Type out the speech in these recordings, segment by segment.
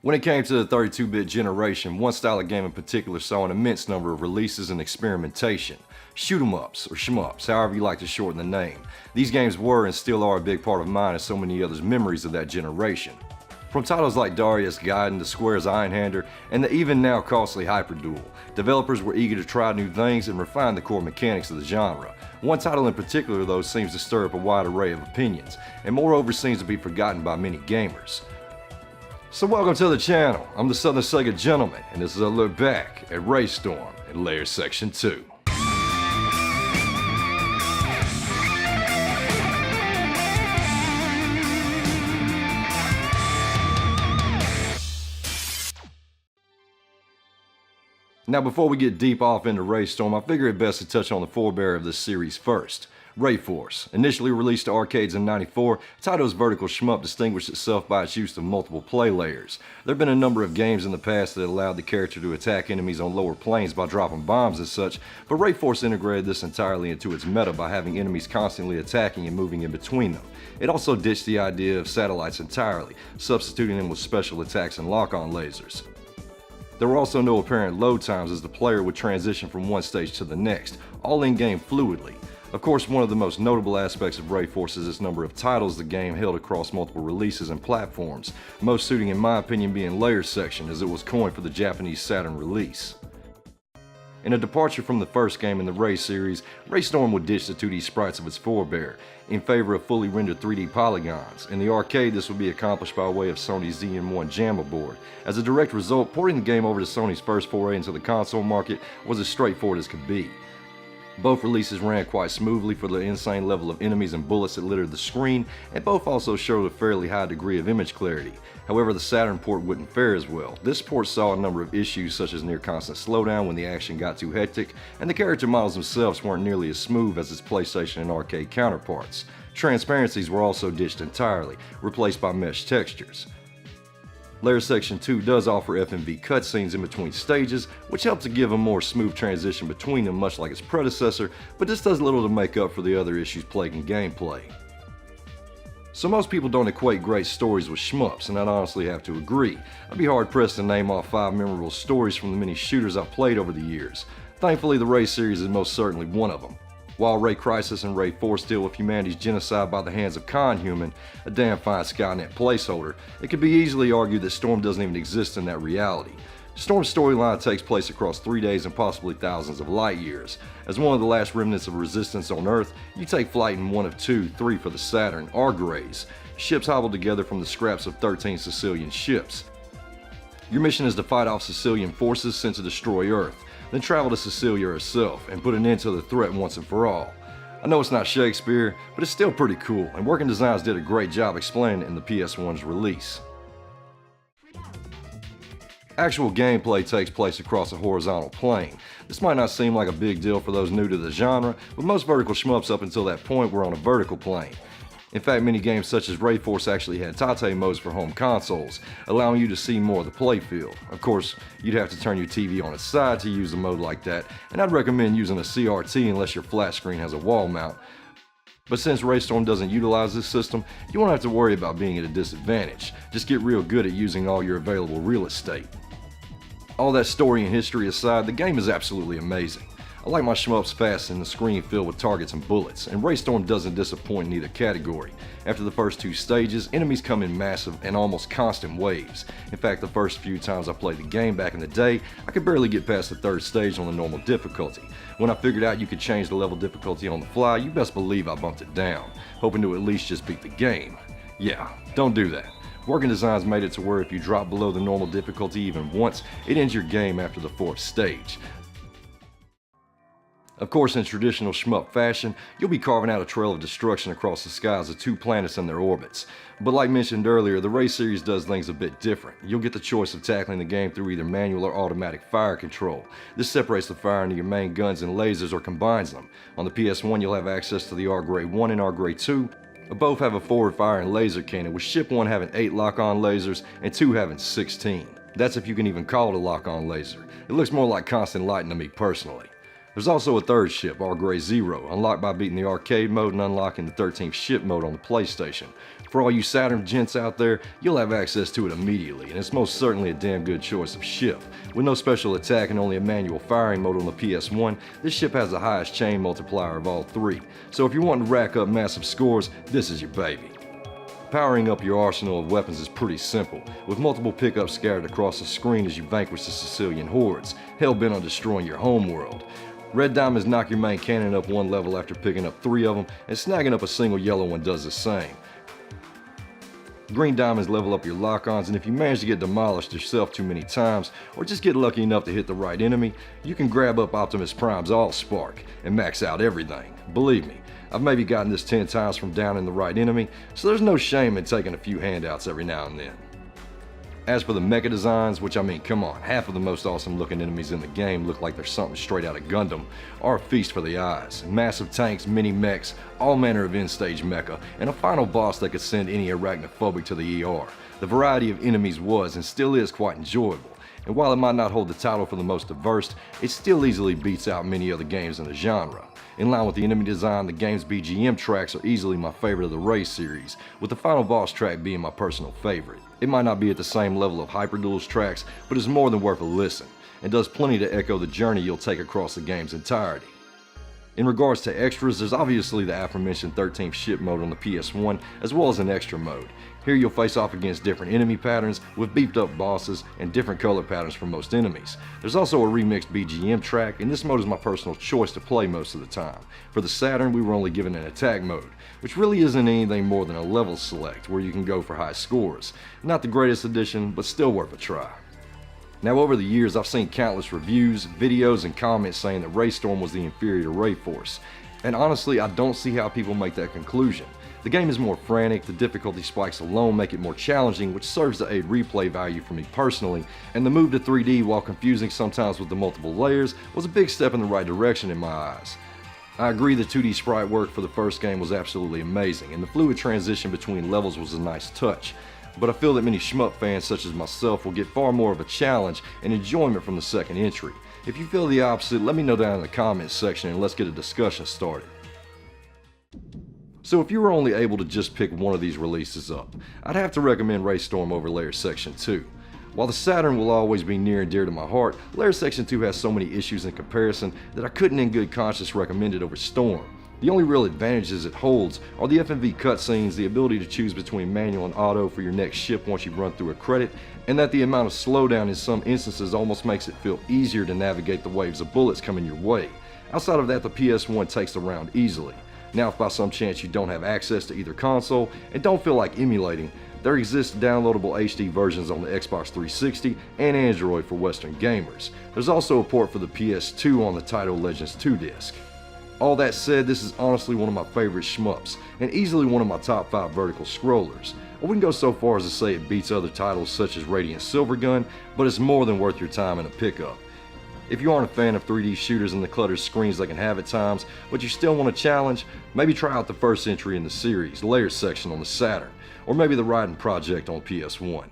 When it came to the 32-bit generation, one style of game in particular saw an immense number of releases and experimentation. Shootem-ups, or shmups, however you like to shorten the name. These games were and still are a big part of mine and so many others' memories of that generation. From titles like Darius Gaiden to Square's Einhander and the even now costly Hyperduel, developers were eager to try new things and refine the core mechanics of the genre. One title in particular though seems to stir up a wide array of opinions, and moreover seems to be forgotten by many gamers. So welcome to the channel. I'm the Southern Sega Gentleman, and this is a look back at RayStorm in Layer Section 2. Now before we get deep off into RayStorm, I figure it best to touch on the forebearer of this series first. RayForce. Initially released to arcades in '94, title's vertical shmup distinguished itself by its use of multiple play layers. There have been a number of games in the past that allowed the character to attack enemies on lower planes by dropping bombs and such, but RayForce integrated this entirely into its meta by having enemies constantly attacking and moving in between them. It also ditched the idea of satellites entirely, substituting them with special attacks and lock-on lasers. There were also no apparent load times as the player would transition from one stage to the next, all in-game fluidly. Of course, one of the most notable aspects of RayForce is its number of titles the game held across multiple releases and platforms, most suiting in my opinion being Layer Section, as it was coined for the Japanese Saturn release. In a departure from the first game in the Ray series, RayStorm would ditch the 2D sprites of its forebear in favor of fully rendered 3D polygons. In the arcade, this would be accomplished by way of Sony's ZN1 JAMA board. As a direct result, porting the game over to Sony's first foray into the console market was as straightforward as could be. Both releases ran quite smoothly for the insane level of enemies and bullets that littered the screen, and both also showed a fairly high degree of image clarity. However, the Saturn port wouldn't fare as well. This port saw a number of issues such as near constant slowdown when the action got too hectic, and the character models themselves weren't nearly as smooth as its PlayStation and arcade counterparts. Transparencies were also ditched entirely, replaced by mesh textures. Layer Section 2 does offer FMV cutscenes in between stages, which help to give a more smooth transition between them much like its predecessor, but this does little to make up for the other issues plaguing gameplay. So most people don't equate great stories with shmups, and I'd honestly have to agree. I'd be hard pressed to name off 5 memorable stories from the many shooters I've played over the years. Thankfully the Ray series is most certainly one of them. While Ray Crisis and RayForce deal with humanity's genocide by the hands of Conhuman, a damn fine Skynet placeholder, it could be easily argued that Storm doesn't even exist in that reality. Storm's storyline takes place across 3 days and possibly thousands of light years. As one of the last remnants of resistance on Earth, you take flight in one of 3 for the Saturn, Argrays, ships hobbled together from the scraps of 13 Sicilian ships. Your mission is to fight off Sicilian forces sent to destroy Earth, then travel to Sicilia herself and put an end to the threat once and for all. I know it's not Shakespeare, but it's still pretty cool, and Working Designs did a great job explaining it in the PS1's release. Actual gameplay takes place across a horizontal plane. This might not seem like a big deal for those new to the genre, but most vertical shmups up until that point were on a vertical plane. In fact, many games such as RayForce actually had Tate modes for home consoles, allowing you to see more of the playfield. Of course, you'd have to turn your TV on its side to use a mode like that, and I'd recommend using a CRT unless your flat screen has a wall mount. But since RayStorm doesn't utilize this system, you won't have to worry about being at a disadvantage. Just get real good at using all your available real estate. All that story and history aside, the game is absolutely amazing. I like my shmups fast and the screen filled with targets and bullets, and RayStorm doesn't disappoint in either category. After the first 2 stages, enemies come in massive and almost constant waves. In fact, the first few times I played the game back in the day, I could barely get past the 3rd stage on the normal difficulty. When I figured out you could change the level difficulty on the fly, you best believe I bumped it down, hoping to at least just beat the game. Yeah, don't do that. Working Designs made it to where if you drop below the normal difficulty even once, it ends your game after the 4th stage. Of course, in traditional shmup fashion, you'll be carving out a trail of destruction across the skies of 2 planets and their orbits. But like mentioned earlier, the Ray series does things a bit different. You'll get the choice of tackling the game through either manual or automatic fire control. This separates the fire into your main guns and lasers or combines them. On the PS1, you'll have access to the Argray 1 and Argray 2. Both have a forward firing laser cannon, with ship 1 having 8 lock-on lasers and 2 having 16. That's if you can even call it a lock-on laser. It looks more like constant lighting to me personally. There's also a third ship, R Gray Zero, unlocked by beating the arcade mode and unlocking the 13th ship mode on the PlayStation. For all you Saturn gents out there, you'll have access to it immediately, and it's most certainly a damn good choice of ship. With no special attack and only a manual firing mode on the PS1, this ship has the highest chain multiplier of all three, so if you're wanting to rack up massive scores, this is your baby. Powering up your arsenal of weapons is pretty simple, with multiple pickups scattered across the screen as you vanquish the Sicilian hordes, hell-bent on destroying your homeworld. Red diamonds knock your main cannon up one level after picking up 3 of them, and snagging up a single yellow one does the same. Green diamonds level up your lock-ons, and if you manage to get demolished yourself too many times, or just get lucky enough to hit the right enemy, you can grab up Optimus Prime's Allspark and max out everything. Believe me, I've maybe gotten this 10 times from downing the right enemy, so there's no shame in taking a few handouts every now and then. As for the mecha designs, which I mean, come on, half of the most awesome looking enemies in the game look like they're something straight out of Gundam, are a feast for the eyes. Massive tanks, mini mechs, all manner of end-stage mecha, and a final boss that could send any arachnophobic to the ER. The variety of enemies was and still is quite enjoyable, and while it might not hold the title for the most diverse, it still easily beats out many other games in the genre. In line with the enemy design, the game's BGM tracks are easily my favorite of the Ray series, with the final boss track being my personal favorite. It might not be at the same level of Hyperduel's tracks, but it's more than worth a listen, and does plenty to echo the journey you'll take across the game's entirety. In regards to extras, there's obviously the aforementioned 13th ship mode on the PS1, as well as an extra mode. Here you'll face off against different enemy patterns, with beefed up bosses and different color patterns for most enemies. There's also a remixed BGM track, and this mode is my personal choice to play most of the time. For the Saturn, we were only given an attack mode, which really isn't anything more than a level select, where you can go for high scores. Not the greatest addition, but still worth a try. Now over the years, I've seen countless reviews, videos, and comments saying that RayStorm was the inferior Ray Force. And honestly, I don't see how people make that conclusion. The game is more frantic, the difficulty spikes alone make it more challenging, which serves to aid replay value for me personally, and the move to 3D, while confusing sometimes with the multiple layers, was a big step in the right direction in my eyes. I agree the 2D sprite work for the first game was absolutely amazing, and the fluid transition between levels was a nice touch. But I feel that many shmup fans such as myself will get far more of a challenge and enjoyment from the second entry. If you feel the opposite, let me know down in the comments section and let's get a discussion started. So if you were only able to just pick one of these releases up, I'd have to recommend RayStorm over Layer Section 2. While the Saturn will always be near and dear to my heart, Layer Section 2 has so many issues in comparison that I couldn't in good conscience recommend it over Storm. The only real advantages it holds are the FMV cutscenes, the ability to choose between manual and auto for your next ship once you run through a credit, and that the amount of slowdown in some instances almost makes it feel easier to navigate the waves of bullets coming your way. Outside of that, the PS1 takes the round easily. Now, if by some chance you don't have access to either console and don't feel like emulating, there exist downloadable HD versions on the Xbox 360 and Android for Western gamers. There's also a port for the PS2 on the Taito Legends 2 disc. All that said, this is honestly one of my favorite shmups, and easily one of my top 5 vertical scrollers. I wouldn't go so far as to say it beats other titles such as Radiant Silvergun, but it's more than worth your time in a pickup. If you aren't a fan of 3D shooters and the cluttered screens they can have at times, but you still want a challenge, maybe try out the first entry in the series, Layer Section on the Saturn, or maybe the Raiden Project on PS1.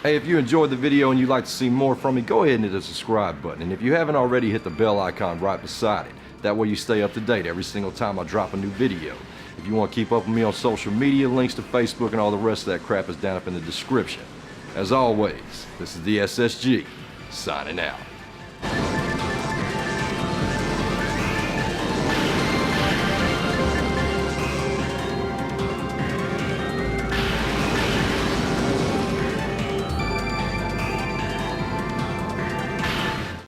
Hey, if you enjoyed the video and you'd like to see more from me, go ahead and hit the subscribe button, and if you haven't already, hit the bell icon right beside it. That way you stay up to date every single time I drop a new video. If you want to keep up with me on social media, links to Facebook and all the rest of that crap is down up in the description. As always, this is the SSG, signing out.